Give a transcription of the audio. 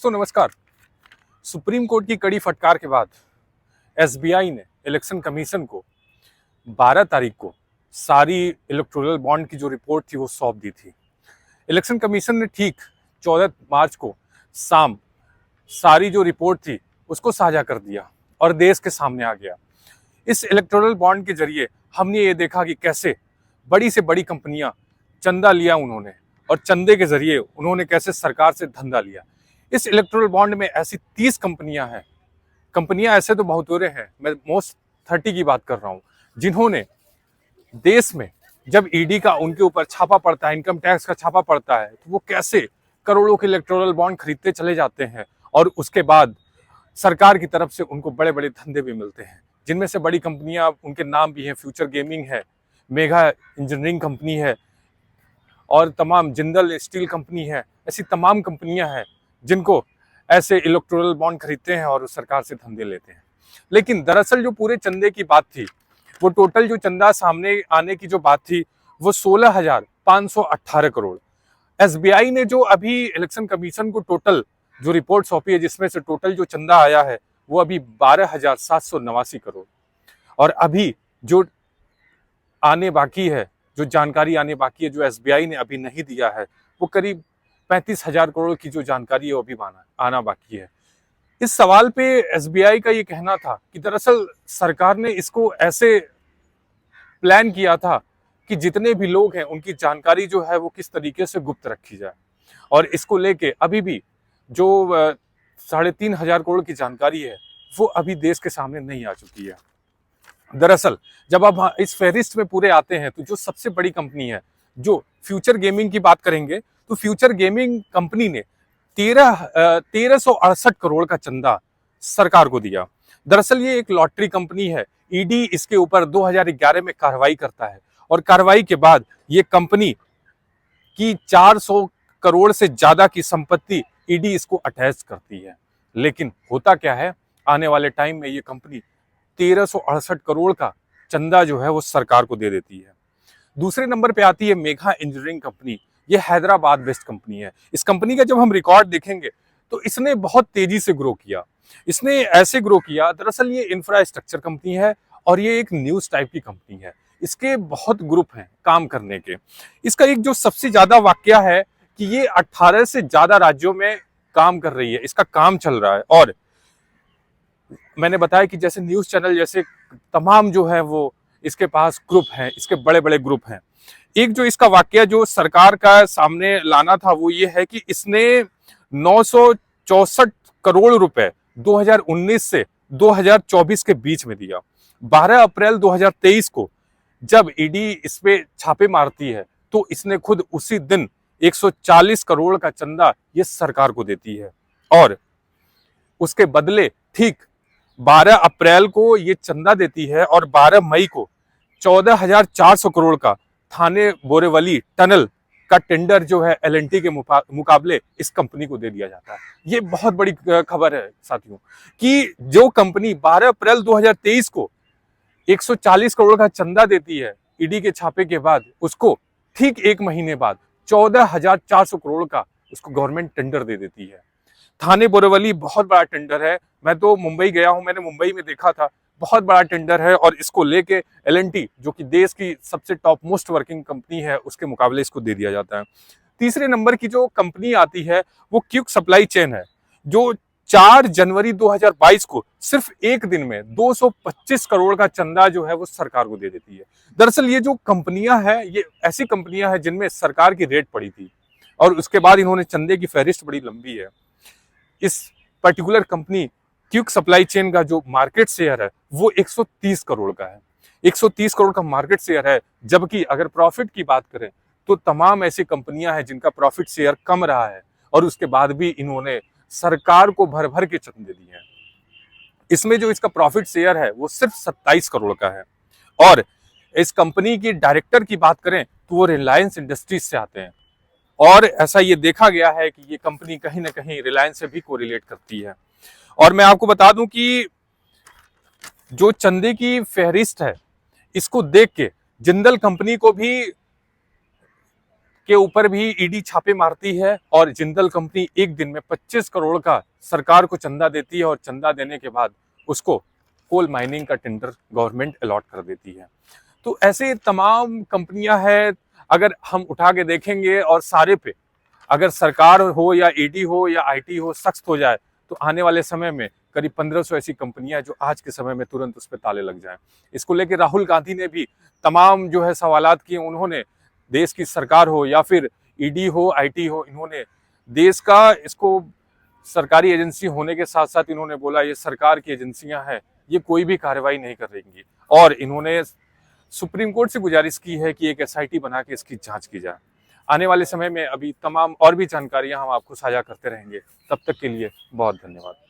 दोस्तों नमस्कार। Supreme court की कड़ी फटकार के बाद एसबीआई ने इलेक्शन कमीशन को 12 तारीख को सारी इलेक्टोरल बॉन्ड की जो रिपोर्ट थी वो सौंप दी थी। इलेक्शन कमीशन ने ठीक 14 मार्च को शाम सारी जो रिपोर्ट थी उसको साझा कर दिया और देश के सामने आ गया। इस इलेक्टोरल बॉन्ड के जरिए हमने ये देखा कि कैसे बड़ी से बड़ी कंपनियां चंदा लिया उन्होंने, और चंदे के जरिए उन्होंने कैसे सरकार से धंधा लिया। इस इलेक्टोरल बॉन्ड में ऐसी 30 कंपनियां हैं। कंपनियां ऐसे तो बहुत हो रहे हैं, मैं मोस्ट 30 की बात कर रहा हूं, जिन्होंने देश में जब ईडी का उनके ऊपर छापा पड़ता है, इनकम टैक्स का छापा पड़ता है, तो वो कैसे करोड़ों के इलेक्टोरल बॉन्ड खरीदते चले जाते हैं और उसके बाद सरकार की तरफ से उनको बड़े बड़े धंधे भी मिलते हैं। जिनमें से बड़ी कंपनियां, उनके नाम भी हैं, फ्यूचर गेमिंग है, मेगा इंजीनियरिंग कंपनी है और तमाम जिंदल स्टील कंपनी है। ऐसी तमाम कंपनियां हैं जिनको ऐसे इलेक्टोरल बॉन्ड खरीदते हैं और उस सरकार से धंधे लेते हैं। लेकिन दरअसल जो पूरे चंदे की बात थी, वो टोटल जो चंदा सामने आने की जो बात थी वो 16,518 करोड़। एसबीआई ने जो अभी इलेक्शन कमीशन को टोटल जो रिपोर्ट सौंपी है, जिसमें से टोटल जो चंदा आया है वो अभी 12,789 करोड़। और अभी जो आने बाकी है, जो जानकारी आने बाकी है, जो एसबीआई ने अभी नहीं दिया है, वो करीब 35,000 करोड़ की जो जानकारी है वो अभी आना बाकी है। इस सवाल पे एसबीआई का ये कहना था कि दरअसल सरकार ने इसको ऐसे प्लान किया था कि जितने भी लोग हैं उनकी जानकारी जो है वो किस तरीके से गुप्त रखी जाए, और इसको लेके अभी भी जो 3,500 करोड़ की जानकारी है वो अभी देश के सामने नहीं आ चुकी है। दरअसल जब आप इस फहरिस्त में पूरे आते हैं तो जो सबसे बड़ी कंपनी है, जो फ्यूचर गेमिंग की बात करेंगे, तो फ्यूचर गेमिंग कंपनी ने 1368 करोड़ का चंदा सरकार को दिया। दरअसल ये एक लॉटरी कंपनी है। ईडी इसके ऊपर 2011 में कार्रवाई करता है और कार्रवाई के बाद ये कंपनी की 400 करोड़ से ज्यादा की संपत्ति ईडी इसको अटैच करती है। लेकिन होता क्या है, आने वाले टाइम में ये कंपनी 1368 करोड़ का चंदा जो है वो सरकार को दे देती है। दूसरे नंबर पे आती है मेगा इंजीनियरिंग कंपनी। ये हैदराबाद बेस्ड कंपनी है। इस कंपनी का जब हम रिकॉर्ड देखेंगे तो इसने बहुत तेजी से ग्रो किया। इसने ऐसे ग्रो किया, दरअसल ये इंफ्रास्ट्रक्चर कंपनी है और ये एक न्यूज टाइप की कंपनी है। इसके बहुत ग्रुप हैं काम करने के। इसका एक जो सबसे ज्यादा वाकया है कि ये 18 से ज्यादा राज्यों में काम कर रही है, इसका काम चल रहा है। और मैंने बताया कि जैसे न्यूज चैनल जैसे तमाम जो है वो इसके पास ग्रुप हैं, इसके बड़े बड़े ग्रुप हैं। एक जो इसका वाकया जो सरकार का सामने लाना था वो ये है कि इसने 964 करोड़ रुपए 2019 से 2024 के बीच में दिया। 12 अप्रैल 2023 को जब ईडी इस पे छापे मारती है तो इसने खुद उसी दिन 140 करोड़ का चंदा ये सरकार को देती है। और उसके बदले ठीक 12 अप्रैल को ये चंदा देती है और 12 मई को 14,400 करोड़ का थाने बोरेवली टनल का टेंडर जो है एलएनटी के मुकाबले इस कंपनी को दे दिया जाता है। ये बहुत बड़ी खबर है साथियों कि जो कंपनी 12 अप्रैल 2023 को 140 करोड़ का चंदा देती है ईडी के छापे के बाद, उसको ठीक एक महीने बाद 14,400 करोड़ का उसको गवर्नमेंट टेंडर दे देती है। थाने बोरेवली बहुत बड़ा टेंडर है। मैं तो मुंबई गया हूं, मैंने मुंबई में देखा था, बहुत बड़ा टेंडर है। और इसको लेके एलएनटी जो कि देश की सबसे टॉप मोस्ट वर्किंग कंपनी है, उसके मुकाबले इसको दे दिया जाता है। तीसरे नंबर की जो कंपनी आती है वो क्विक सप्लाई चेन है, जो 4 जनवरी 2022 को सिर्फ एक दिन में 225 करोड़ का चंदा जो है वो सरकार को दे देती है। दरअसल ये जो कंपनियां हैं ये ऐसी कंपनियां हैं जिनमें सरकार की रेड पड़ी थी और उसके बाद इन्होंने चंदे की फहरिस्त बड़ी लंबी है। इस particular company quick supply chain का जो मार्केट शेयर है वो 130 करोड़ का है। 130 करोड़ का मार्केट शेयर है, जबकि अगर प्रॉफिट की बात करें तो तमाम ऐसी कंपनियां हैं जिनका प्रॉफिट शेयर कम रहा है और उसके बाद भी इन्होंने सरकार को भर भर के चंदे दिए हैं। इसमें जो इसका प्रॉफिट शेयर है वो सिर्फ 27 करोड़ का है। और इस कंपनी की डायरेक्टर की बात करें तो वो रिलायंस इंडस्ट्रीज से आते हैं और ऐसा ये देखा गया है कि ये कंपनी कहीं ना कहीं रिलायंस से भी कोरिलेट करती है। और मैं आपको बता दूं कि जो चंदे की फहरिस्त है इसको देख के जिंदल कंपनी को भी के ऊपर भी ईडी छापे मारती है और जिंदल कंपनी एक दिन में 25 करोड़ का सरकार को चंदा देती है और चंदा देने के बाद उसको कोल माइनिंग का टेंडर गवर्नमेंट अलॉट कर देती है। तो ऐसे तमाम कंपनियां हैं, अगर हम उठा के देखेंगे और सारे पे अगर सरकार हो या ईडी हो या आईटी हो सख्त हो जाए तो आने वाले समय में करीब 1500 ऐसी कंपनियां जो आज के समय में तुरंत उस पर ताले लग जाएं। इसको लेकर राहुल गांधी ने भी तमाम जो है सवालात किए। उन्होंने देश की सरकार हो या फिर ईडी हो आईटी हो, इन्होंने देश का इसको सरकारी एजेंसी होने के साथ साथ इन्होंने बोला ये सरकार की एजेंसियां हैं, ये कोई भी कार्रवाई नहीं कर रहेंगी। और इन्होंने सुप्रीम कोर्ट से गुजारिश की है कि एक एसआईटी बना के इसकी जांच की जाए। आने वाले समय में अभी तमाम और भी जानकारियां हम आपको साझा करते रहेंगे। तब तक के लिए बहुत धन्यवाद।